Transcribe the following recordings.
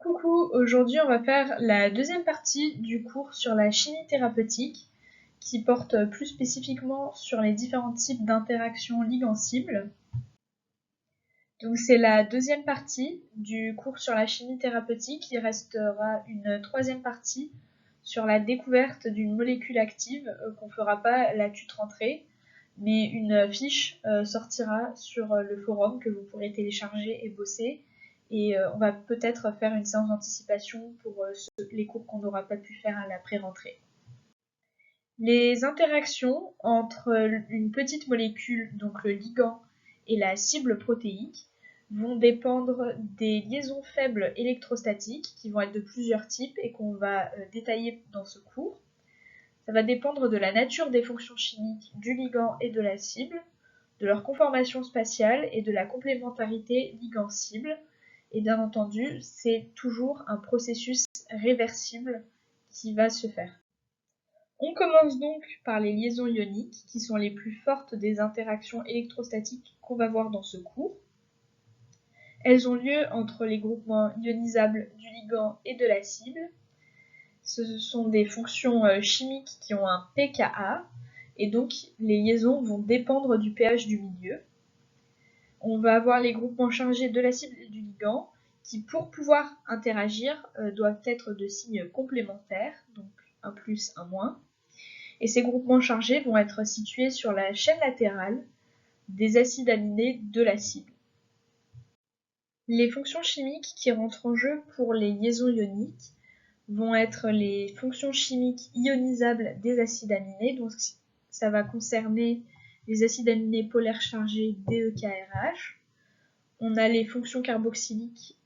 Coucou, aujourd'hui on va faire la deuxième partie du cours sur la chimie thérapeutique qui porte plus spécifiquement sur les différents types d'interactions ligand-cible. Donc c'est la deuxième partie du cours sur la chimie thérapeutique. Il restera une troisième partie sur la découverte d'une molécule active qu'on fera pas la toute rentrée, mais une fiche sortira sur le forum que vous pourrez télécharger et bosser. Et on va peut-être faire une séance d'anticipation pour les cours qu'on n'aura pas pu faire à la pré-rentrée. Les interactions entre une petite molécule, donc le ligand, et la cible protéique, vont dépendre des liaisons faibles électrostatiques qui vont être de plusieurs types et qu'on va détailler dans ce cours. Ça va dépendre de la nature des fonctions chimiques du ligand et de la cible, de leur conformation spatiale et de la complémentarité ligand-cible. Et bien entendu, c'est toujours un processus réversible qui va se faire. On commence donc par les liaisons ioniques, qui sont les plus fortes des interactions électrostatiques qu'on va voir dans ce cours. Elles ont lieu entre les groupements ionisables du ligand et de la cible. Ce sont des fonctions chimiques qui ont un pKa, et donc les liaisons vont dépendre du pH du milieu. On va avoir les groupements chargés de la cible et du ligand, qui pour pouvoir interagir doivent être de signes complémentaires, donc un plus, un moins. Et ces groupements chargés vont être situés sur la chaîne latérale des acides aminés de la cible. Les fonctions chimiques qui rentrent en jeu pour les liaisons ioniques vont être les fonctions chimiques ionisables des acides aminés, donc ça va concerner les acides aminés polaires chargés DEKRH. On a les fonctions carboxyliques,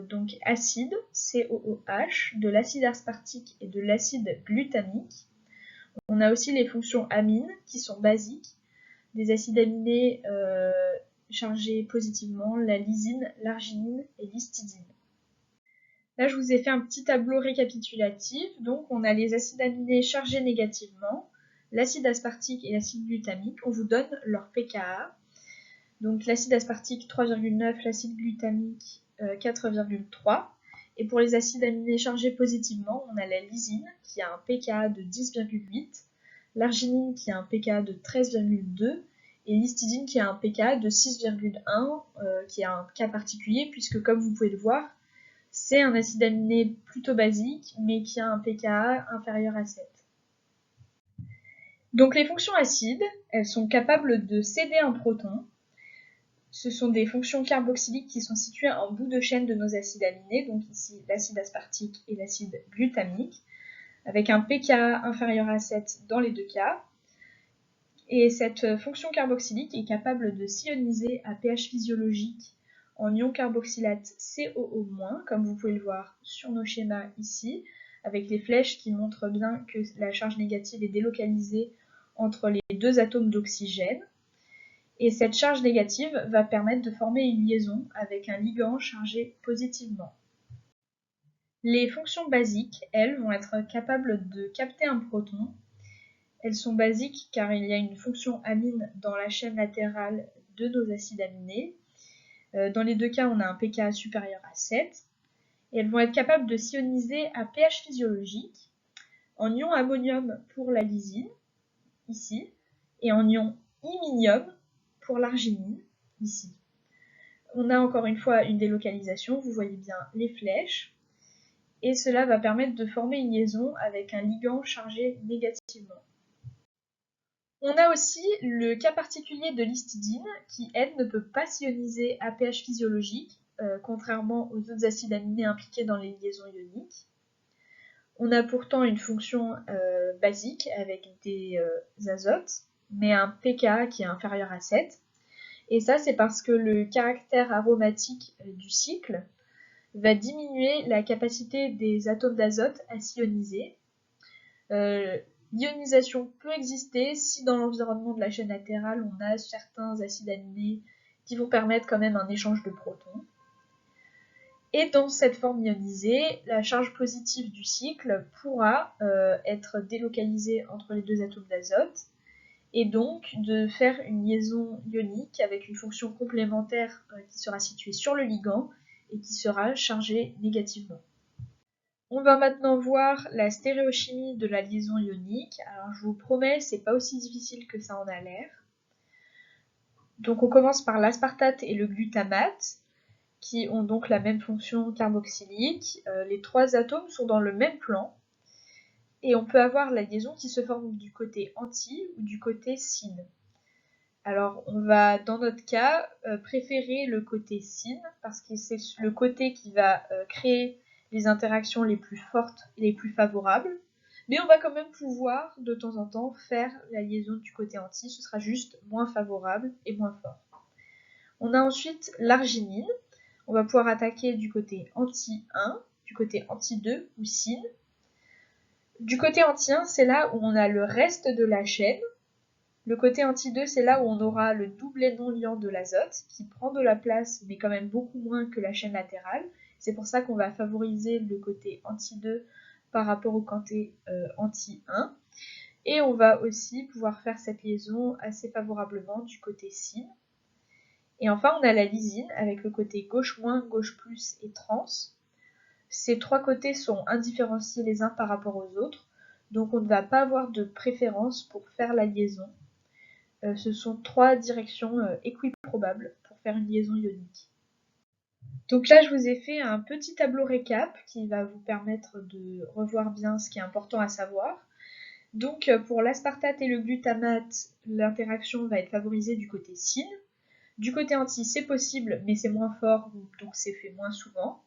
donc acides, COOH, de l'acide aspartique et de l'acide glutamique. On a aussi les fonctions amines, qui sont basiques, des acides aminés chargés positivement, la lysine, l'arginine et l'histidine. Là, je vous ai fait un petit tableau récapitulatif. Donc, on a les acides aminés chargés négativement, l'acide aspartique et l'acide glutamique. On vous donne leur pKa. Donc, l'acide aspartique 3,9, l'acide glutamique 4,3. Et pour les acides aminés chargés positivement, on a la lysine qui a un pKa de 10,8, l'arginine qui a un pKa de 13,2 et l'histidine qui a un pKa de 6,1, qui a un cas particulier puisque, comme vous pouvez le voir, c'est un acide aminé plutôt basique, mais qui a un pKa inférieur à 7. Donc les fonctions acides, elles sont capables de céder un proton. Ce sont des fonctions carboxyliques qui sont situées en bout de chaîne de nos acides aminés, donc ici l'acide aspartique et l'acide glutamique, avec un pKa inférieur à 7 dans les deux cas. Et cette fonction carboxylique est capable de s'ioniser à pH physiologique en ion carboxylate COO-, comme vous pouvez le voir sur nos schémas ici, avec les flèches qui montrent bien que la charge négative est délocalisée entre les deux atomes d'oxygène. Et cette charge négative va permettre de former une liaison avec un ligand chargé positivement. Les fonctions basiques, elles, vont être capables de capter un proton. Elles sont basiques car il y a une fonction amine dans la chaîne latérale de nos acides aminés. Dans les deux cas, on a un pKa supérieur à 7. Et elles vont être capables de s'ioniser à pH physiologique en ion ammonium pour la lysine, ici, et en ion iminium pour l'arginine, ici. On a encore une fois une délocalisation, vous voyez bien les flèches, et cela va permettre de former une liaison avec un ligand chargé négativement. On a aussi le cas particulier de l'histidine qui, elle, ne peut pas s'ioniser à pH physiologique, contrairement aux autres acides aminés impliqués dans les liaisons ioniques. On a pourtant une fonction basique avec des azotes, mais un pKa qui est inférieur à 7. Et ça, c'est parce que le caractère aromatique du cycle va diminuer la capacité des atomes d'azote à s'ioniser. L'ionisation peut exister si dans l'environnement de la chaîne latérale, on a certains acides aminés qui vont permettre quand même un échange de protons. Et dans cette forme ionisée, la charge positive du cycle pourra être délocalisée entre les deux atomes d'azote, et donc de faire une liaison ionique avec une fonction complémentaire qui sera située sur le ligand et qui sera chargée négativement. On va maintenant voir la stéréochimie de la liaison ionique. Alors je vous promets, c'est pas aussi difficile que ça en a l'air. Donc on commence par l'aspartate et le glutamate, qui ont donc la même fonction carboxylique. Les trois atomes sont dans le même plan. Et on peut avoir la liaison qui se forme du côté anti ou du côté syn. Alors on va dans notre cas préférer le côté syn parce que c'est le côté qui va créer les interactions les plus fortes et les plus favorables. Mais on va quand même pouvoir de temps en temps faire la liaison du côté anti, ce sera juste moins favorable et moins fort. On a ensuite l'arginine, on va pouvoir attaquer du côté anti 1, du côté anti 2 ou syn. Du côté anti 1, c'est là où on a le reste de la chaîne. Le côté anti 2, c'est là où on aura le doublet non liant de l'azote, qui prend de la place, mais quand même beaucoup moins que la chaîne latérale. C'est pour ça qu'on va favoriser le côté anti 2 par rapport au côté anti 1. Et on va aussi pouvoir faire cette liaison assez favorablement du côté syn. Et enfin, on a la lysine avec le côté gauche moins, gauche plus et trans. Ces trois côtés sont indifférenciés les uns par rapport aux autres, donc on ne va pas avoir de préférence pour faire la liaison. Ce sont trois directions équiprobables pour faire une liaison ionique. Donc là, je vous ai fait un petit tableau récap qui va vous permettre de revoir bien ce qui est important à savoir. Donc pour l'aspartate et le glutamate, l'interaction va être favorisée du côté syn. Du côté anti, c'est possible, mais c'est moins fort, donc c'est fait moins souvent.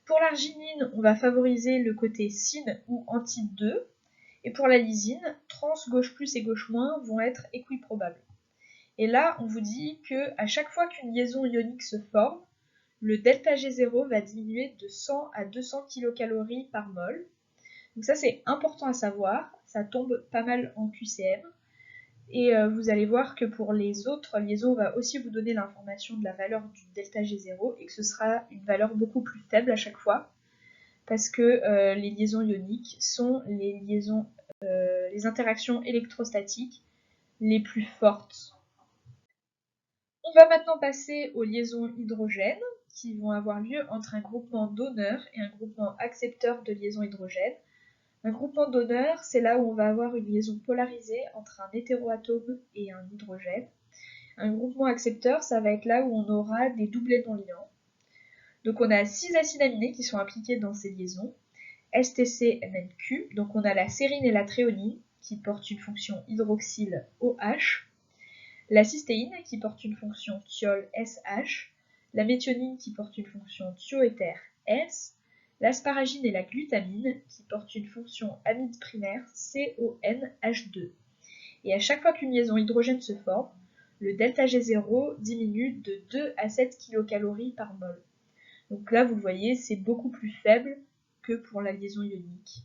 Pour l'arginine, on va favoriser le côté syn ou anti 2. Et pour la lysine, trans gauche plus et gauche moins vont être équiprobables. Et là, on vous dit que à chaque fois qu'une liaison ionique se forme, le delta G0 va diminuer de 100 à 200 kcal par mol. Donc ça, c'est important à savoir. Ça tombe pas mal en QCM. Et vous allez voir que pour les autres liaisons, on va aussi vous donner l'information de la valeur du delta G0 et que ce sera une valeur beaucoup plus faible à chaque fois parce que les liaisons ioniques sont les interactions électrostatiques les plus fortes. On va maintenant passer aux liaisons hydrogènes qui vont avoir lieu entre un groupement donneur et un groupement accepteur de liaison hydrogène. Un groupement donneur, c'est là où on va avoir une liaison polarisée entre un hétéroatome et un hydrogène. Un groupement accepteur, ça va être là où on aura des doublets non liants. Donc on a 6 acides aminés qui sont impliqués dans ces liaisons. STC-MNQ, donc on a la sérine et la tréonine qui portent une fonction hydroxyle OH. La cystéine qui porte une fonction thiol SH, la méthionine qui porte une fonction thioéther S, l'asparagine et la glutamine qui portent une fonction amide primaire CONH2. Et à chaque fois qu'une liaison hydrogène se forme, le delta G0 diminue de 2 à 7 kcal par mol. Donc là, vous le voyez, c'est beaucoup plus faible que pour la liaison ionique.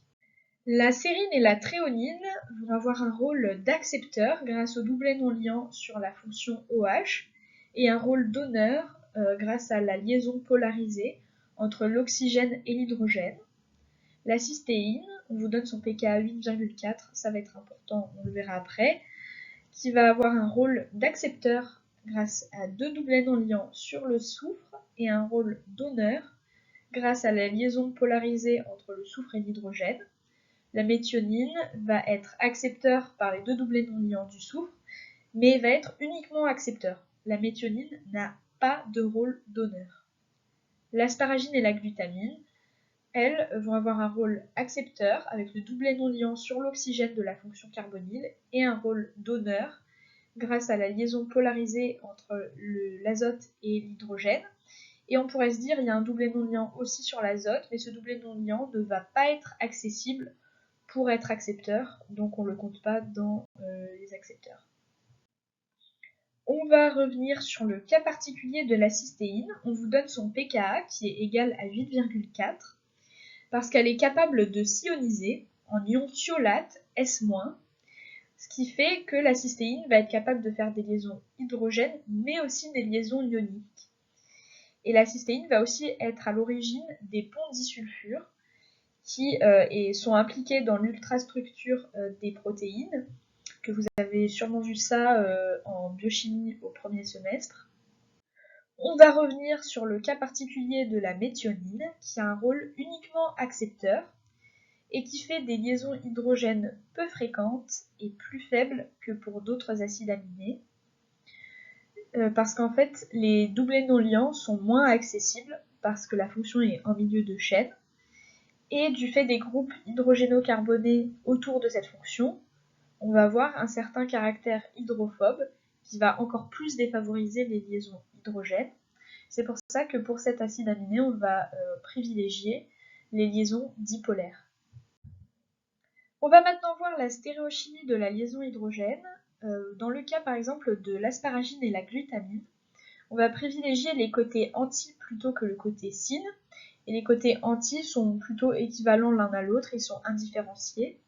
La sérine et la tréonine vont avoir un rôle d'accepteur grâce au doublet non liant sur la fonction OH et un rôle donneur grâce à la liaison polarisée entre l'oxygène et l'hydrogène. La cystéine, on vous donne son pKa 8,4, ça va être important, on le verra après, qui va avoir un rôle d'accepteur grâce à deux doublets non liants sur le soufre et un rôle donneur grâce à la liaison polarisée entre le soufre et l'hydrogène. La méthionine va être accepteur par les deux doublets non liants du soufre, mais va être uniquement accepteur. La méthionine n'a pas de rôle donneur. L'asparagine et la glutamine, elles, vont avoir un rôle accepteur avec le doublet non liant sur l'oxygène de la fonction carbonyle et un rôle donneur grâce à la liaison polarisée entre l'azote et l'hydrogène. Et on pourrait se dire il y a un doublet non liant aussi sur l'azote, mais ce doublet non liant ne va pas être accessible pour être accepteur, donc on ne le compte pas dans les accepteurs. On va revenir sur le cas particulier de la cystéine. On vous donne son pKa qui est égal à 8,4 parce qu'elle est capable de s'ioniser en ion thiolate S-, ce qui fait que la cystéine va être capable de faire des liaisons hydrogènes mais aussi des liaisons ioniques. Et la cystéine va aussi être à l'origine des ponts disulfures qui sont impliqués dans l'ultrastructure des protéines, que vous avez sûrement vu ça en biochimie au premier semestre. On va revenir sur le cas particulier de la méthionine, qui a un rôle uniquement accepteur et qui fait des liaisons hydrogènes peu fréquentes et plus faibles que pour d'autres acides aminés, parce qu'en fait les doublés non liants sont moins accessibles parce que la fonction est en milieu de chaîne, et du fait des groupes hydrogénocarbonés autour de cette fonction, on va avoir un certain caractère hydrophobe qui va encore plus défavoriser les liaisons hydrogènes. C'est pour ça que pour cet acide aminé, on va privilégier les liaisons dipolaires. On va maintenant voir la stéréochimie de la liaison hydrogène. Dans le cas par exemple de l'asparagine et la glutamine, on va privilégier les côtés anti plutôt que le côté syn, et les côtés anti sont plutôt équivalents l'un à l'autre, ils sont indifférenciés.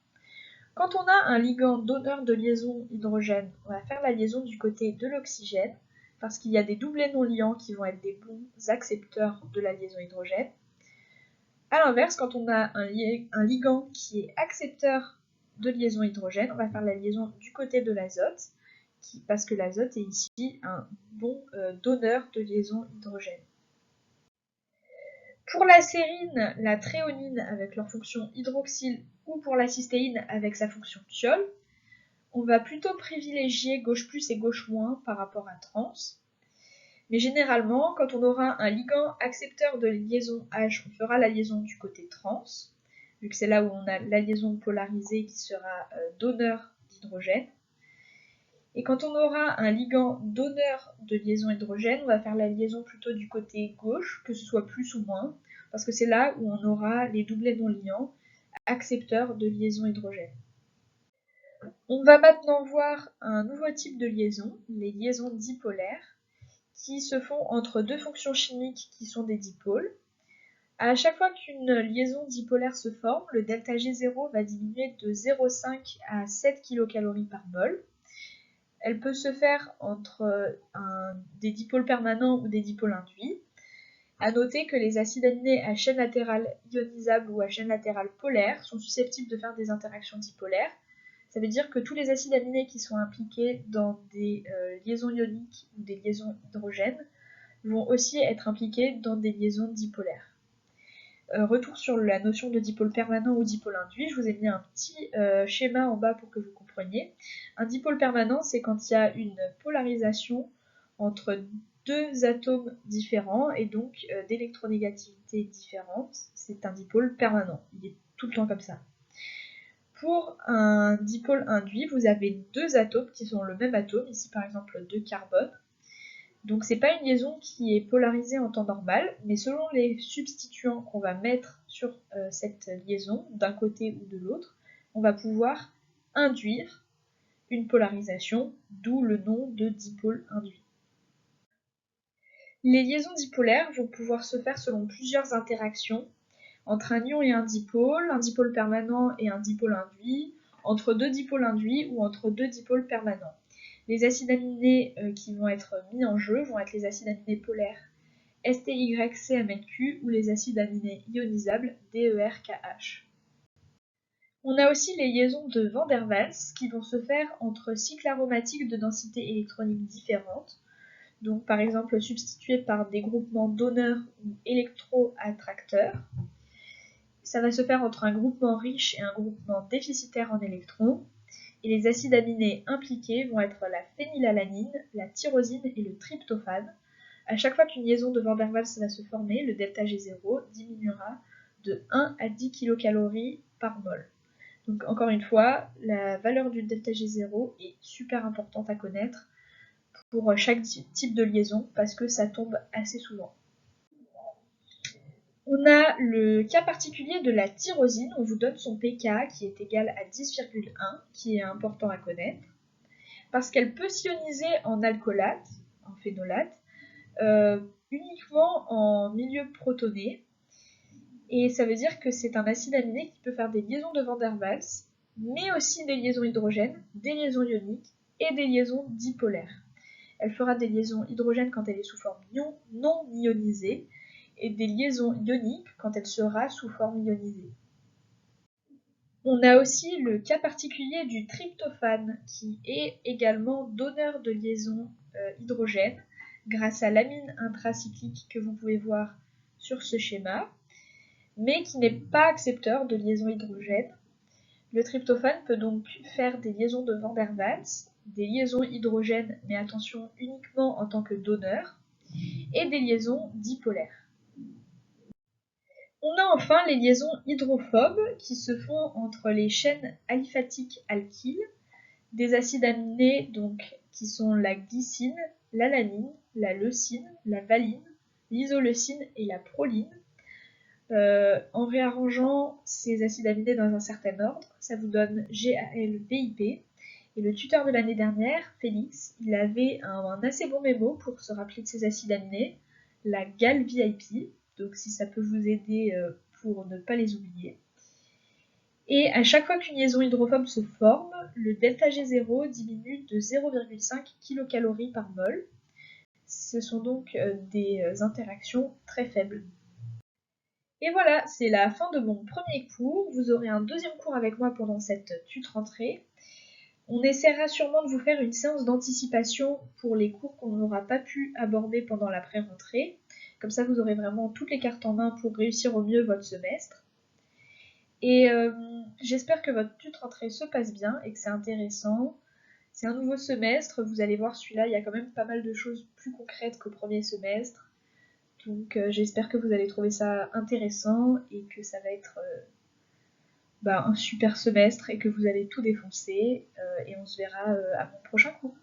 Quand on a un ligand donneur de liaison hydrogène, on va faire la liaison du côté de l'oxygène, parce qu'il y a des doublés non liants qui vont être des bons accepteurs de la liaison hydrogène. A l'inverse, quand on a un ligand qui est accepteur de liaison hydrogène, on va faire la liaison du côté de l'azote, parce que l'azote est ici un bon donneur de liaison hydrogène. Pour la sérine, la thréonine avec leur fonction hydroxyle ou pour la cystéine avec sa fonction thiol, on va plutôt privilégier gauche plus et gauche moins par rapport à trans. Mais généralement, quand on aura un ligand accepteur de liaison H, on fera la liaison du côté trans, vu que c'est là où on a la liaison polarisée qui sera donneur d'hydrogène. Et quand on aura un ligand donneur de liaison hydrogène, on va faire la liaison plutôt du côté gauche, que ce soit plus ou moins, parce que c'est là où on aura les doublés non liants accepteurs de liaison hydrogène. On va maintenant voir un nouveau type de liaison, les liaisons dipolaires, qui se font entre deux fonctions chimiques qui sont des dipôles. À chaque fois qu'une liaison dipolaire se forme, le delta G0 va diminuer de 0,5 à 7 kcal par mol. Elle peut se faire entre des dipôles permanents ou des dipôles induits. A noter que les acides aminés à chaîne latérale ionisable ou à chaîne latérale polaire sont susceptibles de faire des interactions dipolaires. Ça veut dire que tous les acides aminés qui sont impliqués dans des liaisons ioniques ou des liaisons hydrogènes vont aussi être impliqués dans des liaisons dipolaires. Retour sur la notion de dipôle permanent ou dipôle induit, je vous ai mis un petit schéma en bas pour que vous compreniez. Un dipôle permanent, c'est quand il y a une polarisation entre deux atomes différents et donc d'électronégativité différente. C'est un dipôle permanent, il est tout le temps comme ça. Pour un dipôle induit, vous avez deux atomes qui sont le même atome, ici par exemple deux carbones. Donc c'est pas une liaison qui est polarisée en temps normal, mais selon les substituants qu'on va mettre sur cette liaison, d'un côté ou de l'autre, on va pouvoir induire une polarisation, d'où le nom de dipôle induit. Les liaisons dipolaires vont pouvoir se faire selon plusieurs interactions, entre un ion et un dipôle permanent et un dipôle induit, entre deux dipôles induits ou entre deux dipôles permanents. Les acides aminés qui vont être mis en jeu vont être les acides aminés polaires STYCMNQ ou les acides aminés ionisables DERKH. On a aussi les liaisons de Van der Waals qui vont se faire entre cycles aromatiques de densité électronique différentes, donc par exemple substitués par des groupements donneurs ou électroattracteurs. Ça va se faire entre un groupement riche et un groupement déficitaire en électrons. Et les acides aminés impliqués vont être la phénylalanine, la tyrosine et le tryptophane. À chaque fois qu'une liaison de Van der Waals va se former, le delta G0 diminuera de 1 à 10 kcal par mol. Donc encore une fois, la valeur du delta G0 est super importante à connaître pour chaque type de liaison parce que ça tombe assez souvent. On a le cas particulier de la tyrosine, on vous donne son pK qui est égal à 10,1, qui est important à connaître, parce qu'elle peut s'ioniser en alcoolate, en phénolate, uniquement en milieu protoné, et ça veut dire que c'est un acide aminé qui peut faire des liaisons de Van der Waals, mais aussi des liaisons hydrogènes, des liaisons ioniques et des liaisons dipolaires. Elle fera des liaisons hydrogènes quand elle est sous forme non ionisée, et des liaisons ioniques quand elle sera sous forme ionisée. On a aussi le cas particulier du tryptophane qui est également donneur de liaisons hydrogènes, grâce à l'amine intracyclique que vous pouvez voir sur ce schéma, mais qui n'est pas accepteur de liaison hydrogène. Le tryptophane peut donc faire des liaisons de Van der Waals, des liaisons hydrogène, mais attention uniquement en tant que donneur, et des liaisons dipolaires. On a enfin les liaisons hydrophobes qui se font entre les chaînes aliphatiques alkyles, des acides aminés donc qui sont la glycine, l'alanine, la leucine, la valine, l'isoleucine et la proline. En réarrangeant ces acides aminés dans un certain ordre, ça vous donne GAL-VIP. Et le tuteur de l'année dernière, Félix, il avait un assez bon mémo pour se rappeler de ces acides aminés, la GAL-VIP, donc si ça peut vous aider pour ne pas les oublier. Et à chaque fois qu'une liaison hydrophobe se forme, le delta G0 diminue de 0,5 kcal par mol. Ce sont donc des interactions très faibles. Et voilà, c'est la fin de mon premier cours. Vous aurez un deuxième cours avec moi pendant cette TUT rentrée. On essaiera sûrement de vous faire une séance d'anticipation pour les cours qu'on n'aura pas pu aborder pendant la pré-rentrée. Comme ça, vous aurez vraiment toutes les cartes en main pour réussir au mieux votre semestre. Et j'espère que votre TUT rentrée se passe bien et que c'est intéressant. C'est un nouveau semestre, vous allez voir celui-là, il y a quand même pas mal de choses plus concrètes qu'au premier semestre. Donc j'espère que vous allez trouver ça intéressant et que ça va être un super semestre et que vous allez tout défoncer. Et on se verra à mon prochain cours.